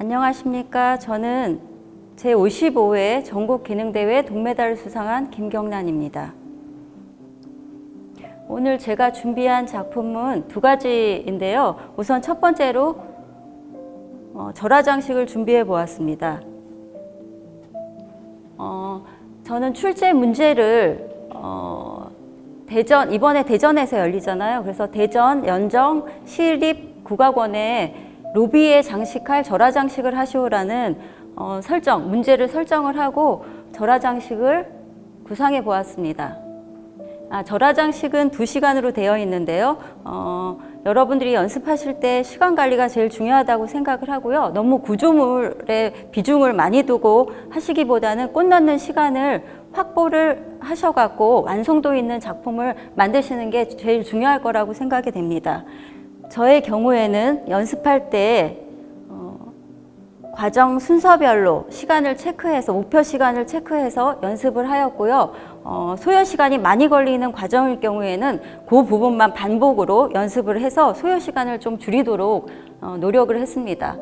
안녕하십니까. 저는 제55회 전국기능대회 동메달을 수상한 김경란입니다. 오늘 제가 준비한 작품은 두 가지인데요. 우선 첫 번째로 절화장식을 준비해 보았습니다. 저는 출제 문제를 이번에 대전에서 열리잖아요. 그래서 대전, 연정, 시립국악원에 로비에 장식할 절화장식을 하시오라는 문제를 설정을 하고 절화장식을 구상해 보았습니다. 절화장식은 2시간으로 되어 있는데요. 여러분들이 연습하실 때 시간 관리가 제일 중요하다고 생각을 하고요. 너무 구조물에 비중을 많이 두고 하시기보다는 꽃 넣는 시간을 확보를 하셔갖고 완성도 있는 작품을 만드시는 게 제일 중요할 거라고 생각이 됩니다. 저의 경우에는 연습할 때 과정 순서별로 시간을 체크해서 목표 시간을 체크해서 연습을 하였고요. 소요 시간이 많이 걸리는 과정일 경우에는 그 부분만 반복으로 연습을 해서 소요 시간을 좀 줄이도록 노력을 했습니다.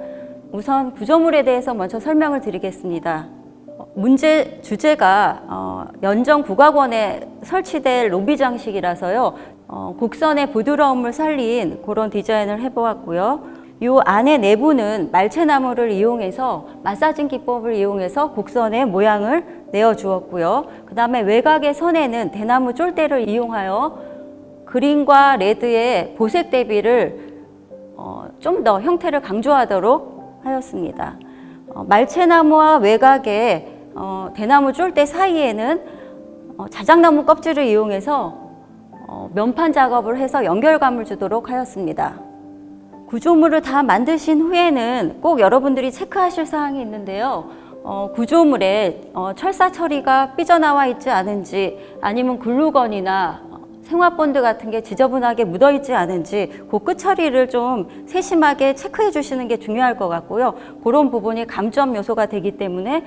우선 구조물에 대해서 먼저 설명을 드리겠습니다. 문제 주제가 연정국악원에 설치될 로비 장식이라서요. 곡선의 부드러움을 살린 그런 디자인을 해보았고요. 이 안에 내부는 말채나무를 이용해서 마사징 기법을 이용해서 곡선의 모양을 내어주었고요. 그 다음에 외곽의 선에는 대나무 쫄대를 이용하여 그린과 레드의 보색 대비를 좀 더 형태를 강조하도록 하였습니다. 말채나무와 외곽의 대나무 쫄대 사이에는 자작나무 껍질을 이용해서 면판 작업을 해서 연결감을 주도록 하였습니다. 구조물을 다 만드신 후에는 꼭 여러분들이 체크하실 사항이 있는데요. 구조물에 철사 처리가 삐져나와 있지 않은지 아니면 글루건이나 생화본드 같은 게 지저분하게 묻어 있지 않은지 그 끝 처리를 좀 세심하게 체크해 주시는 게 중요할 것 같고요. 그런 부분이 감점 요소가 되기 때문에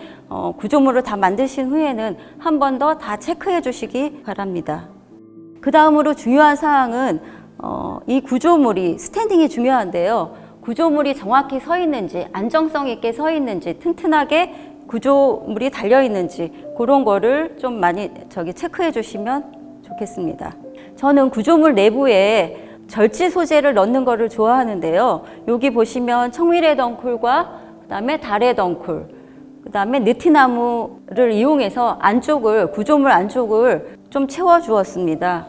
구조물을 다 만드신 후에는 한 번 더 다 체크해 주시기 바랍니다. 그 다음으로 중요한 사항은 이 구조물이 스탠딩이 중요한데요. 구조물이 정확히 서 있는지, 안정성 있게 서 있는지, 튼튼하게 구조물이 달려 있는지 그런 거를 좀 많이 체크해 주시면 좋겠습니다. 저는 구조물 내부에 절지 소재를 넣는 거를 좋아하는데요. 여기 보시면 청미래 덩쿨과 그다음에 달의 덩쿨, 그다음에 느티나무를 이용해서 구조물 안쪽을 좀 채워 주었습니다.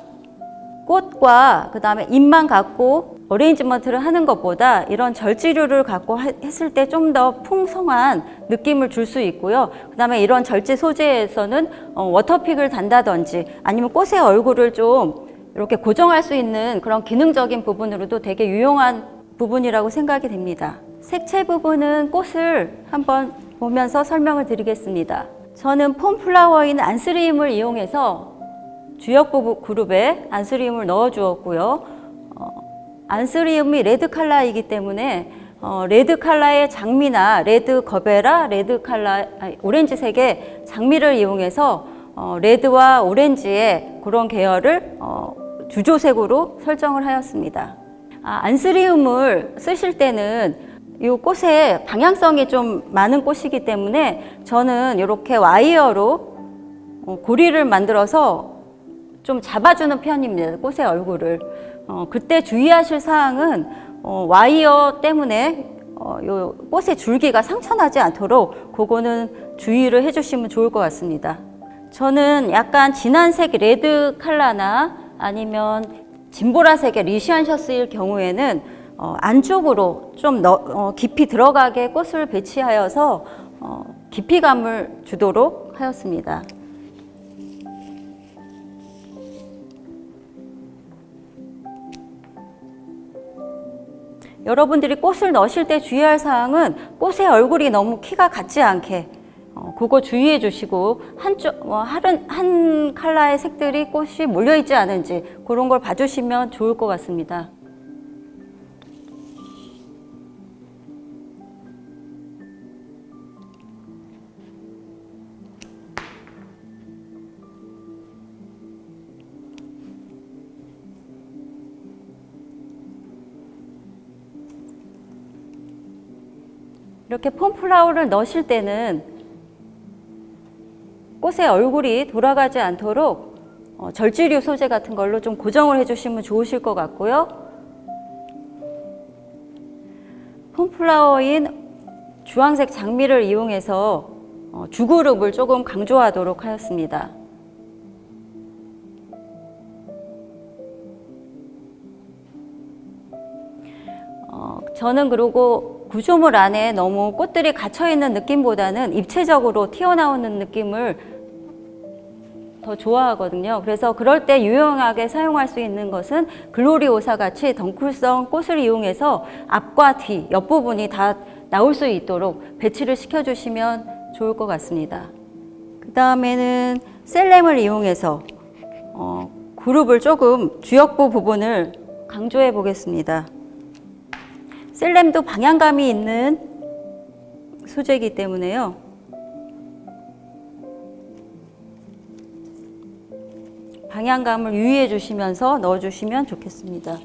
꽃과 그 다음에 잎만 갖고 어레인지먼트를 하는 것보다 이런 절지류를 갖고 했을 때 좀 더 풍성한 느낌을 줄 수 있고요. 그 다음에 이런 절지 소재에서는 워터픽을 단다든지 아니면 꽃의 얼굴을 좀 이렇게 고정할 수 있는 그런 기능적인 부분으로도 되게 유용한 부분이라고 생각이 됩니다. 색채 부분은 꽃을 한번 보면서 설명을 드리겠습니다. 저는 폼플라워인 안스리움을 이용해서 주역 그룹에 안스리움을 넣어 주었고요. 안스리움이 레드 컬러이기 때문에 레드 컬러의 장미나 레드 거베라, 오렌지색의 장미를 이용해서 레드와 오렌지의 그런 계열을 주조색으로 설정을 하였습니다. 안스리움을 쓰실 때는 이 꽃의 방향성이 좀 많은 꽃이기 때문에 저는 이렇게 와이어로 고리를 만들어서 좀 잡아주는 편입니다. 꽃의 얼굴을. 그때 주의하실 사항은 와이어 때문에 요 꽃의 줄기가 상처나지 않도록 그거는 주의를 해주시면 좋을 것 같습니다. 저는 약간 진한색 레드 컬러나 아니면 진보라색의 리시안셔스일 경우에는 안쪽으로 좀 깊이 들어가게 꽃을 배치하여서 깊이감을 주도록 하였습니다. 여러분들이 꽃을 넣으실 때 주의할 사항은 꽃의 얼굴이 너무 키가 같지 않게 그거 주의해 주시고 한 컬러의 색들이 꽃이 몰려 있지 않은지 그런 걸 봐주시면 좋을 것 같습니다. 이렇게 폼플라워를 넣으실 때는 꽃의 얼굴이 돌아가지 않도록 절지류 소재 같은 걸로 좀 고정을 해주시면 좋으실 것 같고요. 폼플라워인 주황색 장미를 이용해서 주그룹을 조금 강조하도록 하였습니다. 저는 그리고 구조물 안에 너무 꽃들이 갇혀있는 느낌보다는 입체적으로 튀어나오는 느낌을 더 좋아하거든요. 그래서 그럴 때 유용하게 사용할 수 있는 것은 글로리오사 같이 덩쿨성 꽃을 이용해서 앞과 뒤, 옆부분이 다 나올 수 있도록 배치를 시켜주시면 좋을 것 같습니다. 그 다음에는 셀렘을 이용해서 그룹을 조금 주역부 부분을 강조해 보겠습니다. 셀렘도 방향감이 있는 소재이기 때문에요. 방향감을 유의해 주시면서 넣어 주시면 좋겠습니다.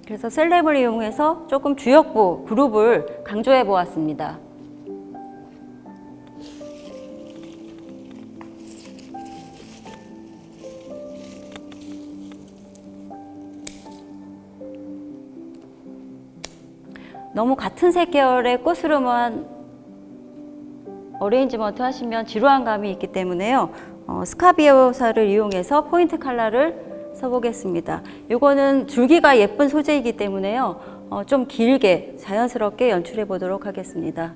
그래서 셀렘을 이용해서 조금 주역부 그룹을 강조해 보았습니다. 너무 같은 색 계열의 꽃으로만 어레인지먼트 하시면 지루한 감이 있기 때문에요. 스카비오사를 이용해서 포인트 컬러를 써보겠습니다. 이거는 줄기가 예쁜 소재이기 때문에요. 좀 길게 자연스럽게 연출해 보도록 하겠습니다.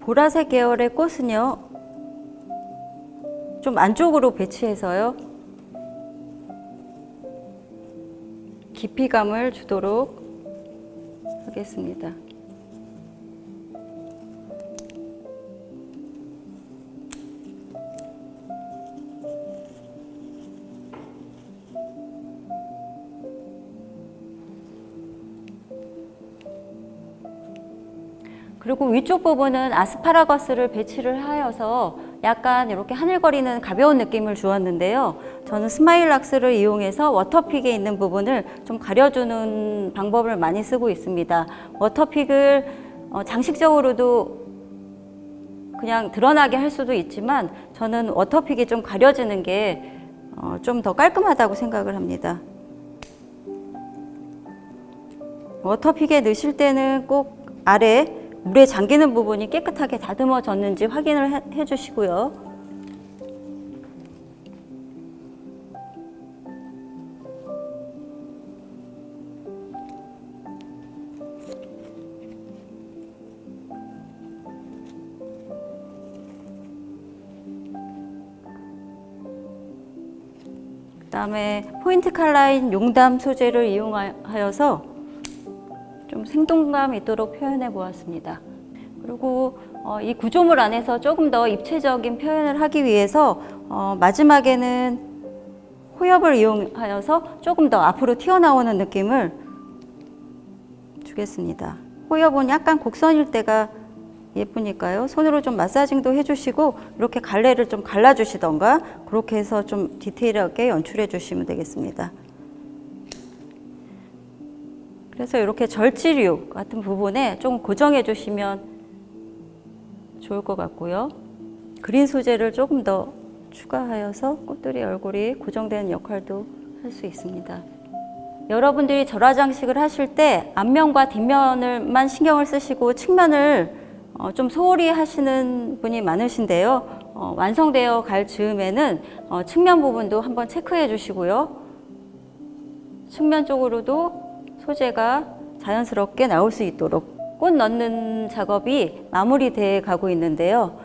보라색 계열의 꽃은요, 좀 안쪽으로 배치해서요, 깊이감을 주도록 하겠습니다. 그리고 위쪽 부분은 아스파라거스를 배치를 하여서 약간 이렇게 하늘거리는 가벼운 느낌을 주었는데요. 저는 스마일락스를 이용해서 워터픽에 있는 부분을 좀 가려주는 방법을 많이 쓰고 있습니다. 워터픽을 장식적으로도 그냥 드러나게 할 수도 있지만 저는 워터픽이 좀 가려지는 게 좀 더 깔끔하다고 생각을 합니다. 워터픽에 넣으실 때는 꼭 아래 물에 잠기는 부분이 깨끗하게 다듬어졌는지 확인을 해 주시고요. 그 다음에 포인트 컬러인 용담 소재를 이용하여서 좀 생동감 있도록 표현해 보았습니다. 그리고 이 구조물 안에서 조금 더 입체적인 표현을 하기 위해서 마지막에는 호엽을 이용하여서 조금 더 앞으로 튀어나오는 느낌을 주겠습니다. 호엽은 약간 곡선일 때가 예쁘니까요. 손으로 좀 마사징도 해주시고 이렇게 갈래를 좀 갈라주시던가 그렇게 해서 좀 디테일하게 연출해 주시면 되겠습니다. 그래서 이렇게 절지류 같은 부분에 좀 고정해 주시면 좋을 것 같고요. 그린 소재를 조금 더 추가하여서 꽃들이 얼굴이 고정되는 역할도 할 수 있습니다. 여러분들이 절화 장식을 하실 때 앞면과 뒷면을만 신경을 쓰시고 측면을 좀 소홀히 하시는 분이 많으신데요. 완성되어 갈 즈음에는 측면 부분도 한번 체크해 주시고요. 측면 쪽으로도 소재가 자연스럽게 나올 수 있도록 꽃 넣는 작업이 마무리돼 가고 있는데요.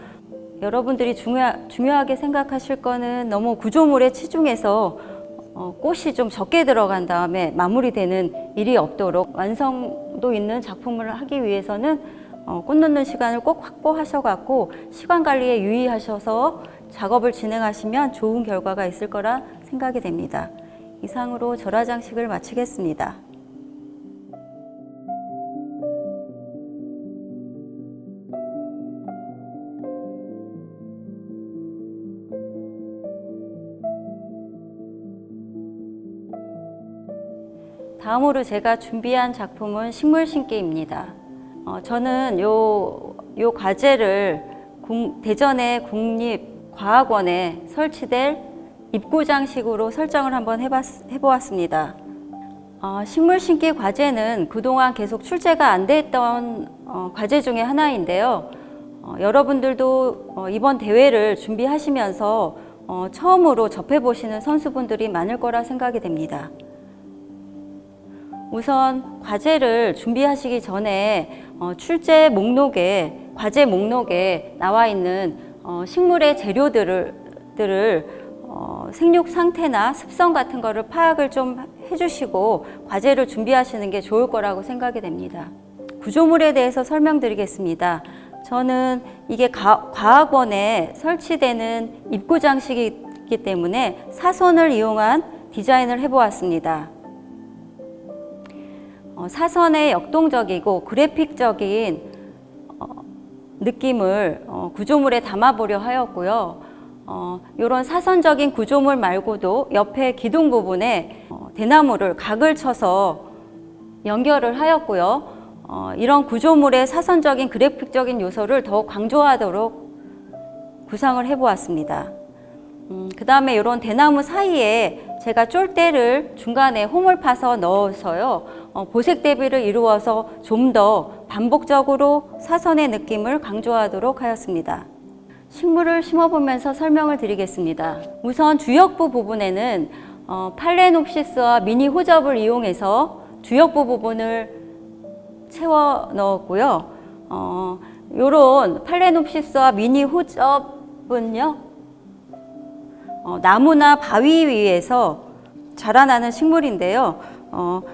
여러분들이 중요하게 생각하실 거는 너무 구조물에 치중해서 꽃이 좀 적게 들어간 다음에 마무리되는 일이 없도록 완성도 있는 작품을 하기 위해서는 꽃 넣는 시간을 꼭 확보하셔갖고 시간 관리에 유의하셔서 작업을 진행하시면 좋은 결과가 있을 거라 생각이 됩니다. 이상으로 절화 장식을 마치겠습니다. 다음으로 제가 준비한 작품은 식물 심기입니다. 저는 요 과제를 대전의 국립과학원에 설치될 입구 장식으로 설정을 한번 해보았습니다. 식물 심기 과제는 그동안 계속 출제가 안 됐던 과제 중에 하나인데요. 여러분들도 이번 대회를 준비하시면서 처음으로 접해보시는 선수분들이 많을 거라 생각이 됩니다. 우선 과제를 준비하시기 전에 출제 목록에, 과제 목록에 나와 있는 식물의 재료들을 생육 상태나 습성 같은 거를 파악을 좀 해주시고 과제를 준비하시는 게 좋을 거라고 생각이 됩니다. 구조물에 대해서 설명드리겠습니다. 저는 이게 과학원에 설치되는 입구 장식이기 때문에 사선을 이용한 디자인을 해보았습니다. 사선의 역동적이고 그래픽적인 느낌을 구조물에 담아보려 하였고요. 이런 사선적인 구조물 말고도 옆에 기둥 부분에 대나무를 각을 쳐서 연결을 하였고요. 이런 구조물의 사선적인 그래픽적인 요소를 더욱 강조하도록 구상을 해보았습니다. 그 다음에 이런 대나무 사이에 제가 쫄대를 중간에 홈을 파서 넣어서요. 보색 대비를 이루어서 좀 더 반복적으로 사선의 느낌을 강조하도록 하였습니다. 식물을 심어보면서 설명을 드리겠습니다. 우선 주역부 부분에는 팔레놉시스와 미니 호접을 이용해서 주역부 부분을 채워 넣었고요. 이런 팔레놉시스와 미니 호접은요, 나무나 바위 위에서 자라나는 식물인데요.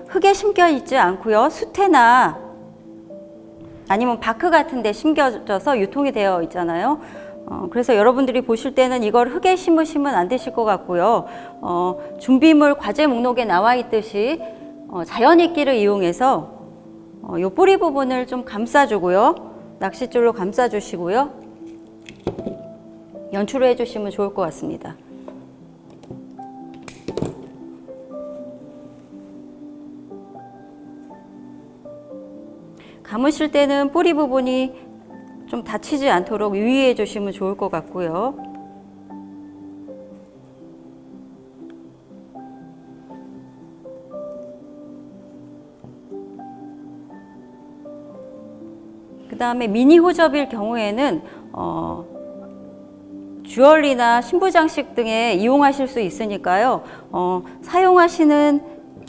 흙에 심겨 있지 않고요. 수태나 아니면 바크 같은 데 심겨져서 유통이 되어 있잖아요. 그래서 여러분들이 보실 때는 이걸 흙에 심으시면 안 되실 것 같고요. 준비물 과제 목록에 나와 있듯이 자연이끼를 이용해서 이 뿌리 부분을 좀 감싸주고요. 낚싯줄로 감싸주시고요. 연출을 해주시면 좋을 것 같습니다. 감으실 때는 뿌리 부분이 좀 다치지 않도록 유의해 주시면 좋을 것 같고요. 그 다음에 미니 호접일 경우에는 주얼리나 신부장식 등에 이용하실 수 있으니까요. 사용하시는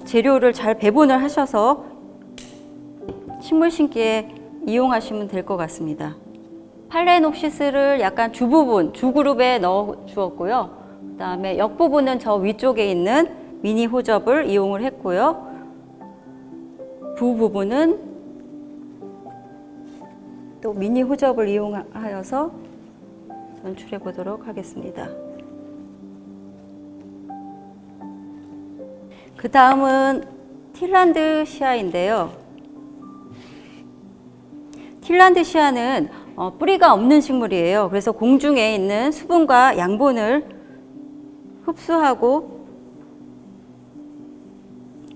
재료를 잘 배분을 하셔서 식물 심기에 이용하시면 될 것 같습니다. 팔레놉시스를 약간 주부분, 주그룹에 넣어 주었고요. 그 다음에 옆부분은 저 위쪽에 있는 미니 호접을 이용을 했고요. 부부분은 또 미니 호접을 이용하여서 연출해 보도록 하겠습니다. 그 다음은 틸란드시아인데요. 틸란드시아는 뿌리가 없는 식물이에요. 그래서 공중에 있는 수분과 양분을 흡수하고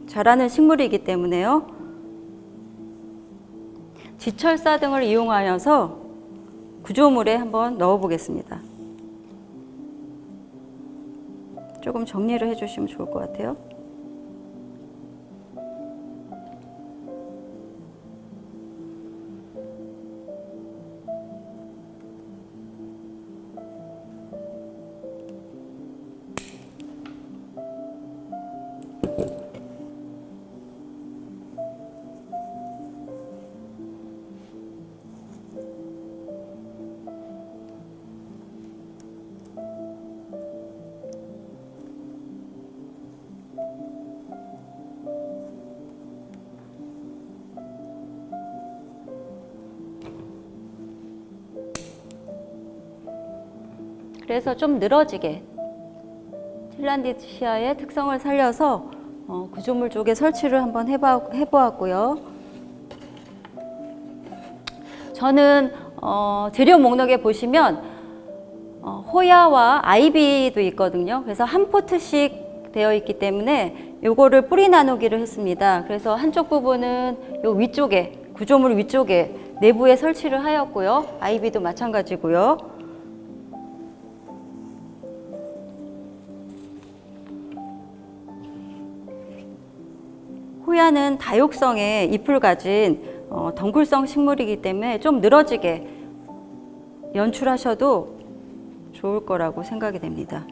자라는 식물이기 때문에요. 지철사 등을 이용하여서 구조물에 한번 넣어 보겠습니다. 조금 정리를 해주시면 좋을 것 같아요. 그래서 좀 늘어지게 핀란디시아의 특성을 살려서 구조물 쪽에 설치를 한번 해보았고요. 저는 재료 목록에 보시면 호야와 아이비도 있거든요. 그래서 한 포트씩 되어 있기 때문에 요거를 뿌리 나누기를 했습니다. 그래서 한쪽 부분은 요 위쪽에, 구조물 위쪽에 내부에 설치를 하였고요. 아이비도 마찬가지고요. 호야는 다육성의 잎을 가진 덩굴성 식물이기 때문에 좀 늘어지게 연출하셔도 좋을 거라고 생각이 됩니다.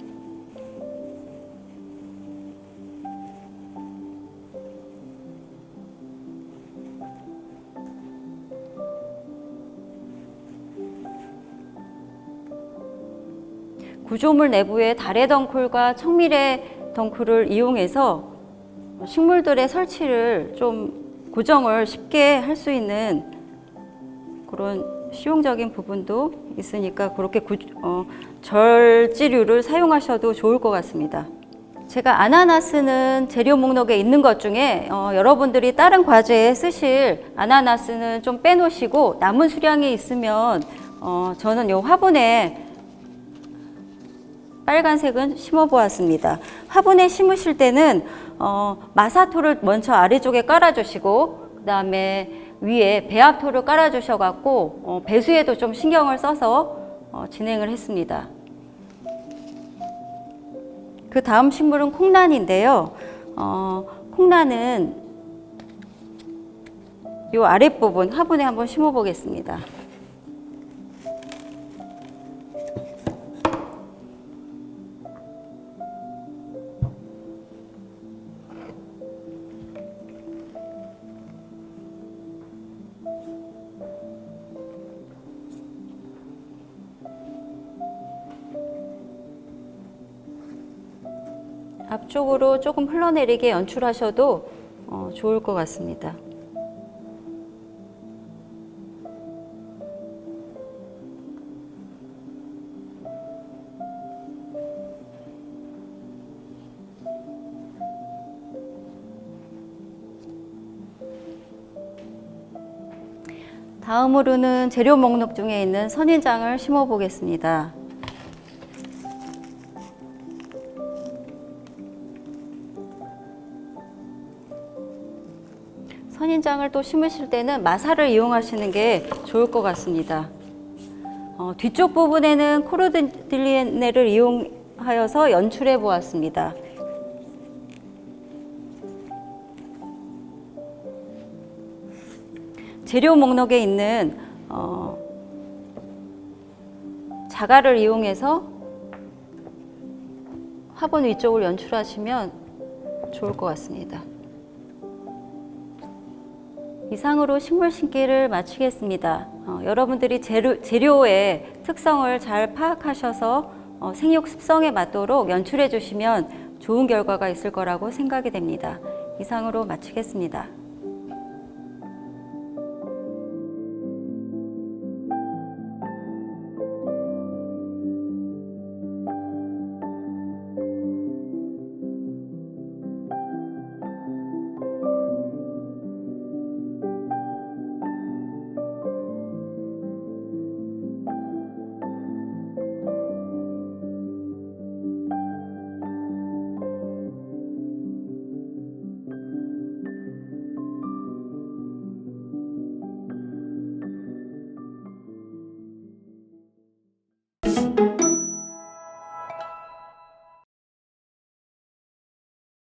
구조물 내부에 달의 덩쿨과 청밀의 덩쿨을 이용해서 식물들의 설치를 좀 고정을 쉽게 할 수 있는 그런 실용적인 부분도 있으니까 그렇게 절지류를 사용하셔도 좋을 것 같습니다. 제가 아나나스는 재료 목록에 있는 것 중에 여러분들이 다른 과제에 쓰실 아나나스는 좀 빼놓으시고 남은 수량이 있으면 저는 이 화분에 빨간색은 심어 보았습니다. 화분에 심으실 때는 마사토를 먼저 아래쪽에 깔아주시고 그 다음에 위에 배합토를 깔아주셔갖고 배수에도 좀 신경을 써서 진행을 했습니다. 그 다음 식물은 콩란인데요. 콩란은 이 아랫부분 화분에 한번 심어 보겠습니다. 앞쪽으로 조금 흘러내리게 연출하셔도 좋을 것 같습니다. 다음으로는 재료 목록 중에 있는 선인장을 심어 보겠습니다. 선인장을 또 심으실 때는 마사를 이용하시는 게 좋을 것 같습니다. 뒤쪽 부분에는 코르딜리네를 이용하여서 연출해 보았습니다. 재료 목록에 있는 자갈을 이용해서 화분 위쪽을 연출하시면 좋을 것 같습니다. 이상으로 식물 심기를 마치겠습니다. 여러분들이 재료의 특성을 잘 파악하셔서 생육 습성에 맞도록 연출해 주시면 좋은 결과가 있을 거라고 생각이 됩니다. 이상으로 마치겠습니다.